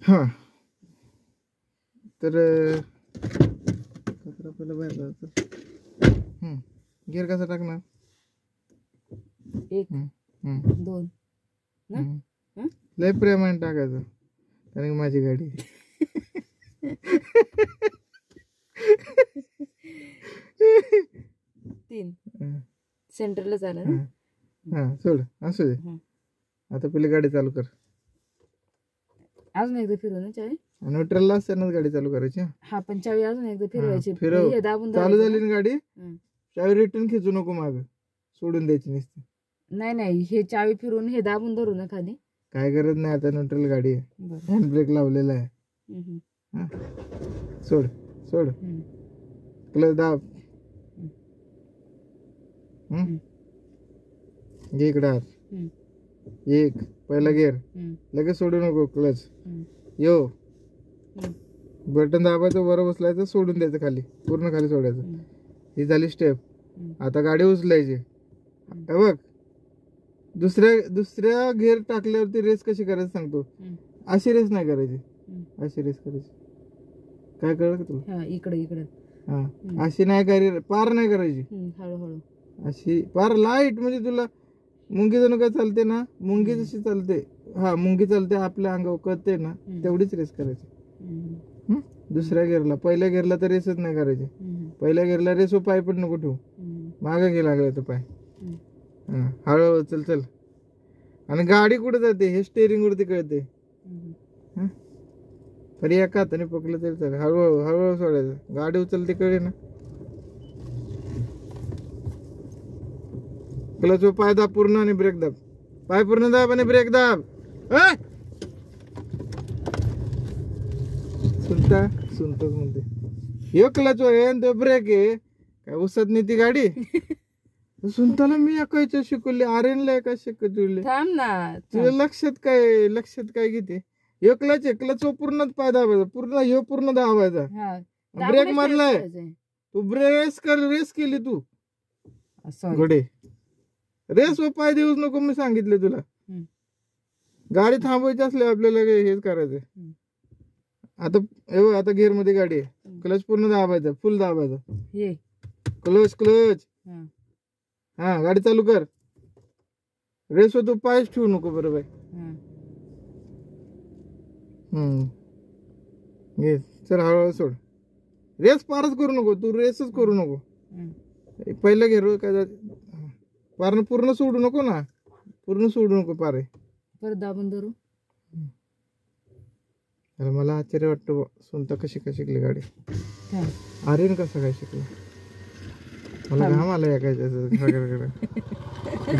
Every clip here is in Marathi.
हा तर कचरा पहिला बाहेर जायचं. गिअर कसा टाकणार? 1 2 लय प्रेमाने टाकायचं कारण की माझी गाडी तीन सेंटरला झालं ना. हा सोड असू दे. आता पहिले गाडी चालू कर. अजून एकदा फिरव ना चावी. न्यूट्रलला असतानाच गाडी चालू करायची. हा पण चावी अजून एकदा फिरवायची. फिरव. हे दाबून चालू धरायचं झाली ना गाडी, चावी रिटर्न खिचू नको माग, सोडून द्यायची नुसती. नाही नाही हे चावी फिरवून हे दाबून धरू ना खाली. काय गरज नाही, आता न्यूट्रल गाडी आहे, बरं. हँड ब्रेक लावलेला आहे. हा. सोड सोड क्लच दाब. घे इकडे हात. एक पहिला गिअर लगेच सोडू नको, क्लच यो बटन दाबायचं, वर बसलायचं, सोडून द्यायचं खाली, पूर्ण खाली सोडायचं. ही झाली स्टेप. आता गाडी उचलायची. बघ दुसऱ्या गिअर टाकल्यावरती रेस कशी करायची सांगतो. अशी रेस नाही करायची, अशी रेस करायची. काय कळलं का तुला? इकडे इकडे. हा अशी नाही करायची, पार नाही करायची, हळूहळू अशी पार लाईट. म्हणजे तुला मुंगी जणू काय चालते ना, मुंगी जशी चालते, हा मुंगी चालते आपल्या अंगावर कळते ना, तेवढीच रेस करायची. दुसऱ्या गिअरला, पहिल्या गिअरला तर रेसच नाही करायची. पहिल्या गिअरला रेस पाय पण नको ठेवू, मागे घे लागला तो पाय. हळूहळू चल चल. आणि गाडी कुठे जाते हे स्टेअरिंग वरती कळते. तरी एका हाताने पकडलं तरी चालेल. हळूहळू हळूहळू सोडायचं, गाडी उचलते कळे ना. क्लच पाय दाब पूर्ण आणि ब्रेक दाब. पाय पूर्ण दाब आणि ब्रेक दाब. सुनता सुनतोच म्हणते. हे क्लच आहे आणि तो ब्रेक आहे. काय उसत नाही ती गाडी. सुनताला मी एकाच शिकवली, आर्यनला एका शिकवली. थांब ना. तुझ्या लक्षात काय घेते. हे क्लच आहे, क्लच पूर्ण पाय दाबायचा, पूर्ण हे पूर्ण दाबायचा. ब्रेक मारलाय तू, रेस केली तू. घोडे रेस व पाय देऊच नको, मी सांगितले तुला. गाडी थांबवायची असले आपल्याला हेच करायचंय. आता गिअर मध्ये गाडी आहे, क्लच पूर्ण दाबायचा, फुल दाबायचा. क्लच हा गाडी चालू कर. रेस तू पायच ठेवू नको बरोबर. घे चल, हळूहळू सोड. रेस पारच करू नको तू, रेसच करू नको. पहिलं घेर काय पारण पूर्ण सोडू नको ना, पूर्ण सोडू नको पारे. परत दाबून धरू. मला आश्चर्य वाटतं, सुनता कशी काय शिकली गाडी. आर्यन कसा काय शिकला. मला घाम आला एकाच्या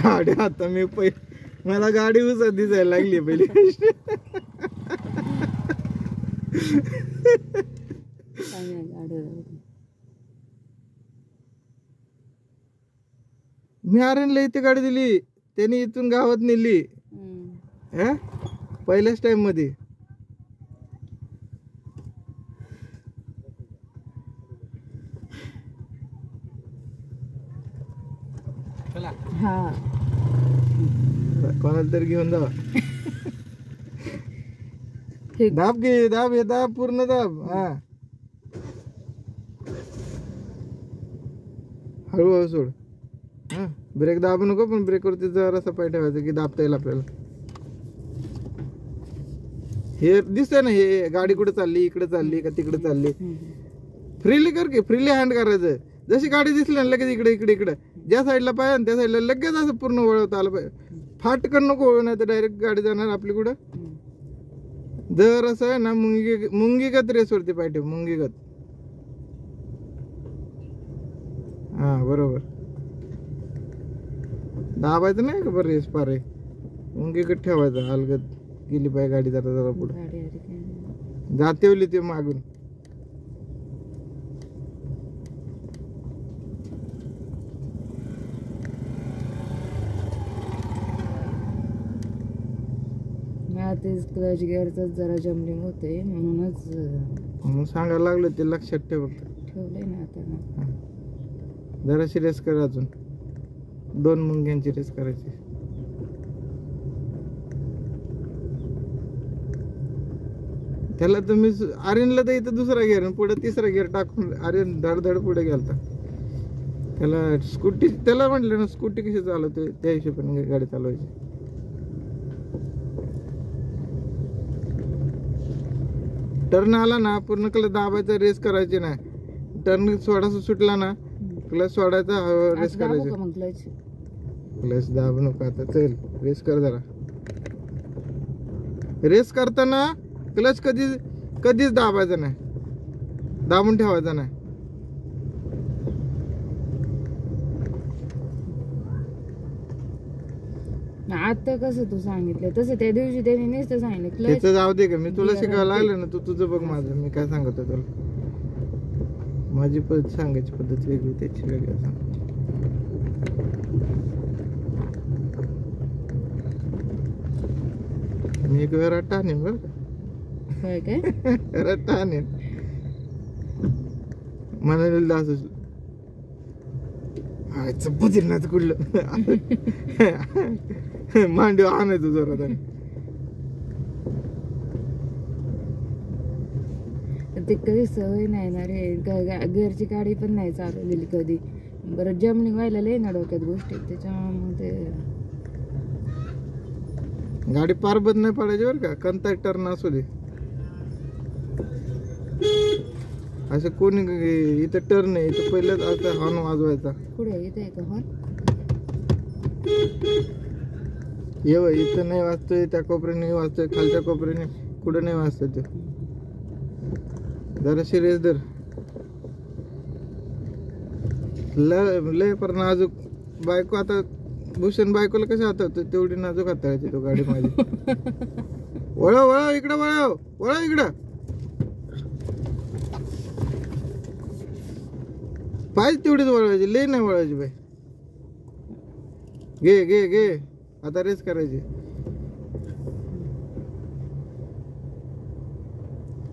गाडी. आता मी मला गाडी उसत दिसायला लागली पहिली. मी आर्यनला इथे गाडी दिली, त्याने इथून गावात नेली पहिल्याच टाइम मध्ये. कोणाला तरी घेऊन जा. दाब घे, दाब हे दाब, पूर्ण दाब. हा हळूहळू सोड. हा ब्रेक दाबू नको, पण ब्रेकवरती जरासा पाय ठेवायचा की दाबता येईल आपल्याला. हे दिसतंय ना, हे गाडी कुठे चालली, इकडे चालली का तिकडे चालली. फ्रीली कर की, फ्रीली हँड करायचं. जशी गाडी दिसली ना लगेच इकडे इकडे इकडे, ज्या साईडला पाहिजे त्या साईडला लगेच असं पूर्ण वळवता आलं पाहिजे. फाटकन नको वळू, नाही तर डायरेक्ट गाडी जाणार आपली कुठं. जर असं आहे ना, मुंगीगत रेसवरती पाय ठेव, मुंगीगत. हा बरोबर. दाबायचं नाही का बरं, रेस पार आहे. मुंगीगत ठेवायचं, अलगत गेली पाय गाडी जरा जरा पुढे जाते ते मागून. तेच क्लच गिअरच जरा जम्बलिंग होते, म्हणून सांगायला लागलं ते. लक्षात ठेव, ठेवलंय ना आता. जराशी रेस कर, अजून 2 मुंग्यांची रेस करायची. त्याला तुम्ही आर्यनला तर इथं दुसरा गिअर पुढे तिसरा गिअर टाकून आर्यन धडधड पुढे गेलता. त्याला स्कूटी त्याला म्हटलं ना स्कूटी कशी चालवते त्या हिशोबाने गाडी चालवायची. टर्न आला ना पूर्ण क्लच दाबायचा रेस करायची नाही. टर्न सोडायचा सुटला ना क्लच सोडायचा रेस करायची. मग क्लच क्लच दाबू नको आता चल रेस कर जरा. रेस करताना क्लच कधीच दाबायचा नाही दाबून ठेवायचा नाही. आता कसं तू सांगितलं तसं त्या दिवशी त्याने नुसतं सांगितलं क्लच त्याचं जाऊ दे का मी तुला शिकायला लागलं ना तू तुझं बघ माझं मी काय सांगतो तुला. माझी पद्धत सांगायची पद्धत वेगळी त्याची वेगळी सांग. मी एक वेळा टाणीन बरं का. काय काय रट्टा आणेन म्हणाले असं बदलणार कुठलं मांडी आणायचं जोरात. आणि ते कधी सवय नाही ना रे घरची गाडी पण नाही चालवलेली कधी. बरं जमनिंग व्हायला लय ना डोक्यात गोष्टी त्याच्यामुळे गाडी पार बंद नाही पडायची बरं का. कोणता टर्न असू दे असं कोणी इथं टर्न आहे इथं पहिलेच आता हॉर्न वाजवायचा. पुढे इथे का हॉर्न येव इथं नाही वाजतोय त्या कोपऱ्याने वाजतोय खालच्या कोपऱ्याने कुठं नाही वाजतोय ते. जरा सिरियस धर लय पर नाजूक. बायको आता भूषण बायकोला कसं हातावतो तेवढी नाजूक हाताळायची तो गाडी माझी. वळव वळव इकडं वळव वळव इकडं. पाहिजे तेवढीच वळवायची लय नाही वळवायची बाई. घे घे घे आता रेस करायची.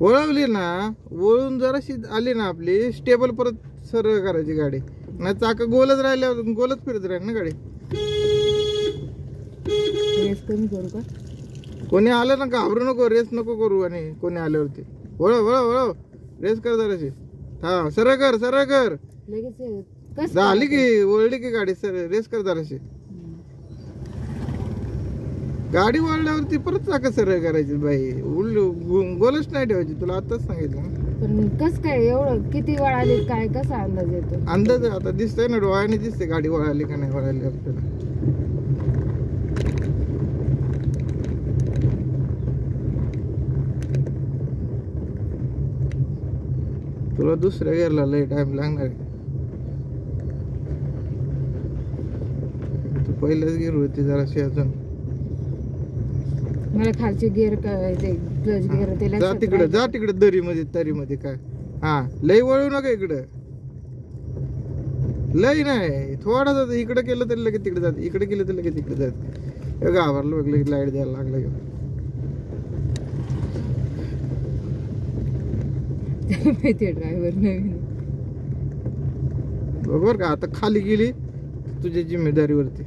वळवली ना वळून जराशी आली ना आपली स्टेबल परत सरळ करायची गाडी. नाही चाक गोलच राहिल्यावर गोलच फिरत राहील ना गाडी. रेस कमी करू का कोणी आलं ना घाबरू नको रेस नको करू. आणि कोणी आल्यावरती वळव वळव वळव रेस कर जराशी. हा सरळ कर सरळ कर. लगेच झाली की वळली की गाडी सर रेस कर जराशी. गाडी वळल्यावरती परत चाक सरळ करायची बाई. गोलच नाही ठेवायची तुला आताच सांगितलं. पण कस काय एवढं किती वळाले काय कसा अंदाज येतो. अंदाज आता दिसतोय ना डोळ्याने दिसते गाडी वळाली का नाही वळाली आपल्याला. तुला दुसऱ्या गिअरला लय टाइम लागणार आहे. तू पहिल्याच गिअर होती जराशी अजून. मला खालचे गिअर ते क्लच गिअर ते जा लक्षात तिकडे जा तिकडे दरीमध्ये काय. हा लय वळू नका इकडं. लय नाही थोडासा इकडे केलं तरी लगेच तिकडे जात इकडे केलं तर लगेच तिकडे जात. घाबरलं बघ लगेच लाईट द्यायला लागलं. माहिती ड्रायव्हर नवीन बरोबर का. आता खाली गेली तुझ्या जिम्मेदारीवरती.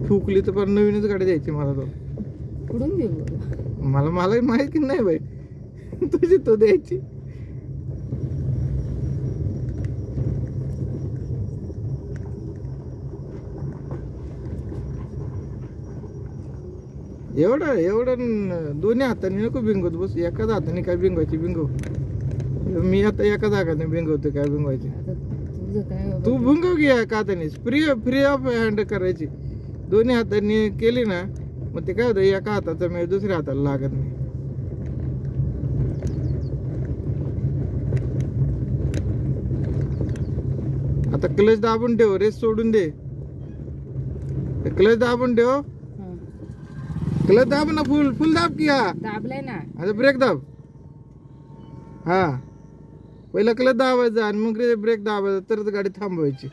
फुकली तर पण नवीनच गाडी द्यायची मला. तो कुठून देऊ मला माहिती नाही बाई तुझी तो द्यायची. एवढं दोन्ही हाताने नको बिंगवत बस. एकाच हाताने काय बिंगवायची बिंगव. मी आता एकाच हाताने बिंगवतो काय बिंगवायची. तुझं काय तू बिंगव घे एका हाताने फ्री ऑफ हँड करायची. दोन्ही हातांनी केली ना मग ते काय होतं एका हाताचा मेळ दुसऱ्या हाताला लागत नाही. आता क्लच दाबून ठेव रेस सोडून दे. क्लच दाबून ठेव. क्लच दाब ना फुल दाब की. हा दाबलाय ना आता ब्रेक दाब. हा पहिला क्लच दाबायचा आणि मग ब्रेक दाबायचा तरच गाडी थांबवायची.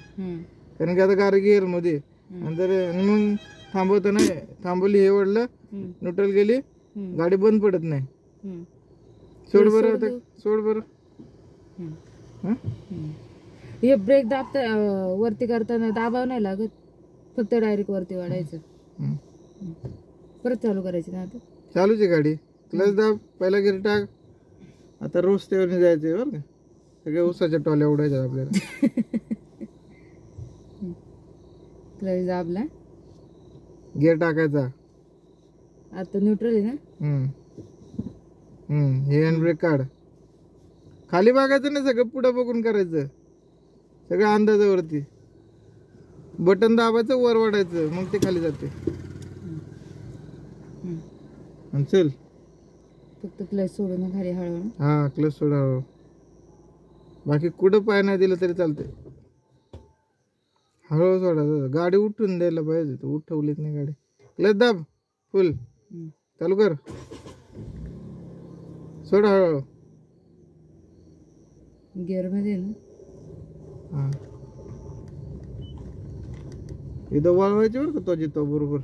कारण की आता गाडी गिअर मध्ये आणि मग थांबवतो नाही. थांबवली हे वडलं न्यूट्रल गेली गाडी बंद पडत नाही. सोड बरं आता सोड बरं. हे ब्रेक दाबता वरती करताना दाबाव नाही लागत फक्त डायरेक्ट वरती वाढायचं. परत चालू करायची ना आता. चालूच आहे गाडी. क्लच दाब, पहिला गिअर टाक. आता रोज तेवढे जायचंय बरं का. सगळ्या उसाच्या टॉल्या उडायच्या आपल्याला. क्लच दाबला, गिअर टाकायचा. आता न्यूट्रल आहे ना. हे हँड ब्रेक काढ. खाली बघायचं नाही, सगळं पुढं बघून करायचं. सगळं अंदाजावरती. बटन दाबायचं, वर वाढायचं, मग ते खाली जाते. चल. फक्त क्लच सोडून खाली हळूहळू. हा, क्लच सोडा. बाकी कुठं पाय नाही दिलं तरी चालते. हळूहळू सोडा. गाडी उठून द्यायला पाहिजे. तू उठवलीच नाही गाडी. क्लच दाब फुल, चालू कर. सोड हळूहळू. गिअर मध्ये ना. हा, इथं वळवायची बरं का तो जितो बरोबर.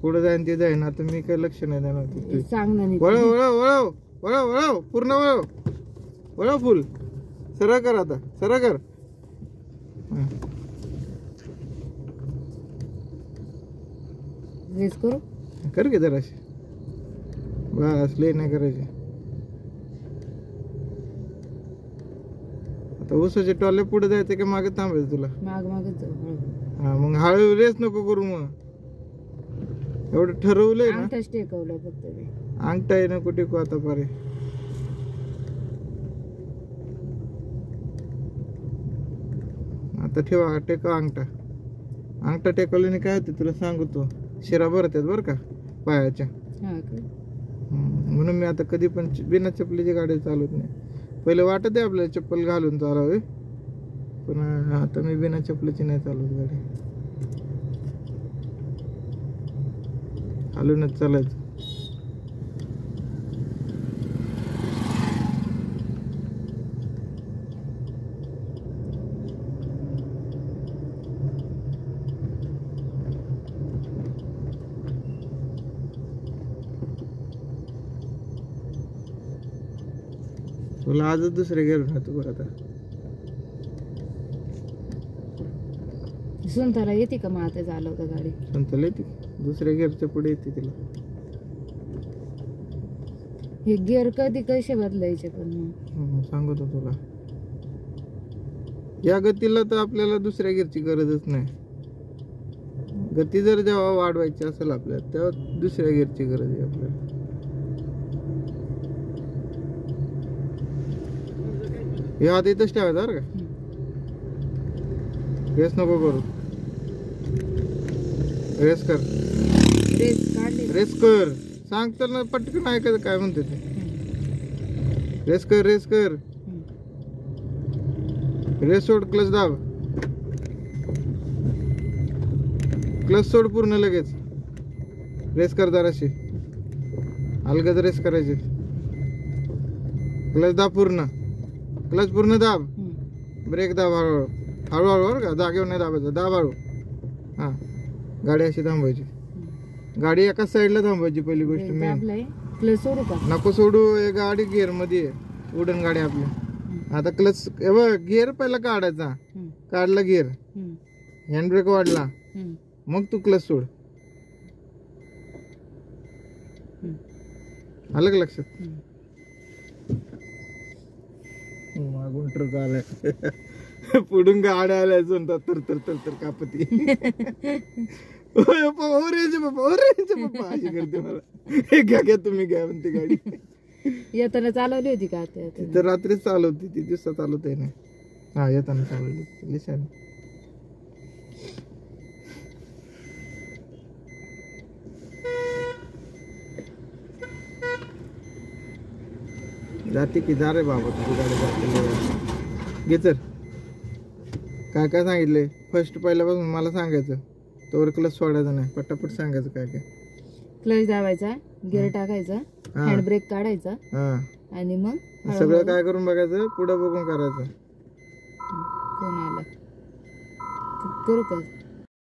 पुढे जाईन ते जाईन. आता मी काही लक्ष नाही देणार. सांग ना. वळव वळव वळव वळव वळव, पूर्ण वळव. वळव फुल. सरळ कर आता, सरळ कर. रेस करू. कर की जराशी. बस, लय नाही करायचे. आता उसाचे टॉले पुढे जायचं की मागे थांबायचं तुला. माग मागच जाऊ. हा, मग हळू रेस नको करू. मग एवढं ठरवलंय ना. अंगठाच टेकवलं फक्त मी. अंगठा आहे नको टेकू आता पारे. आता ठेवा, टेका अंगठा. अंगठा टेकवल्याने काय होते तुला सांगतो. शिरा भरतात बरं का पायाच्या. हा का. म्हणून मी आता कधी पण बिना चपलीची गाडी चालवत नाही. पहिले वाटत आहे आपल्याला चप्पल घालून चालवावी, पण आता मी बिना चपलीची नाही चालवत गाडी. घालूनच चालायचं. तुला आजच दुसरे गेलो ना तू बरं. आता सुनताला येते का मग आता चालवता गाडी. संतला येते, दुसऱ्या गिअरच्या पुढे येते तिला. हे गिअर कधी कसे बदलायचे पण मग. सांगतो तुला. या गतीला तर आपल्याला दुसऱ्या गिअरची गरजच नाही. गती जर जेव्हा वाढवायची असेल आपल्याला, तेव्हा दुसऱ्या गिअरची गरज आहे आपल्याला. हे हात इथंच ठेवायचा बरं का. रेस नको करू. रेस कर. रेस काढली. रेस कर. सांगतात ना पटकन ऐकायचं काय म्हणते ते. रेस कर, रेस कर. रेस सोड, क्लच दाब. क्लच सोड पूर्ण लगेच. रेस कर जराशी. अलगद रेस करायची. क्लच दाब पूर्ण. क्लच पूर्ण दाब. ब्रेक दाब हळूहळू. हळूहळू बरं का, जागेवर नाही दाबायचं. दाब हळू. हा, गाडी अशी थांबवायची. गाडी एकाच साईडला थांबवायची पहिली गोष्ट. मेन क्लच सोडू का. नको सोडू. हे गाडी गिअर मध्ये आहे, उडन गाडी आपली. आता क्लच गिअर पहिला काढायचा. काढला गिअर, हँड ब्रेक वाढला, मग तू क्लच सोड. आलं का लक्षात. मागून ट्रक आलाय, पुढून गाड्या आल्या तर तर तर तर कापती. ओरेंज पप्पा, ओरेंज पप्पा अशी करते मला. हे घ्या तुम्ही घ्या म्हणते गाडी. येताना चालवली होती का आता. तर रात्रीच चालवती ती, दिवसा चालवत आहे ना. हा, येताना चालवली लिशाने. जाते की. जा रे बाबा, तुझी गाडी जाते. घे तर. काय काय सांगितलंय फर्स्ट पहिल्यापासून मला सांगायचं. तोवर क्लच सोडायचा नाही, पटापट सांगायचं काय काय. क्लच दाबायचा, गिअर टाकायचा, हँड ब्रेक काढायचा, आणि मग सगळं काय करून बघायचं, पुढे बघून करायचं. कोण आला करू का.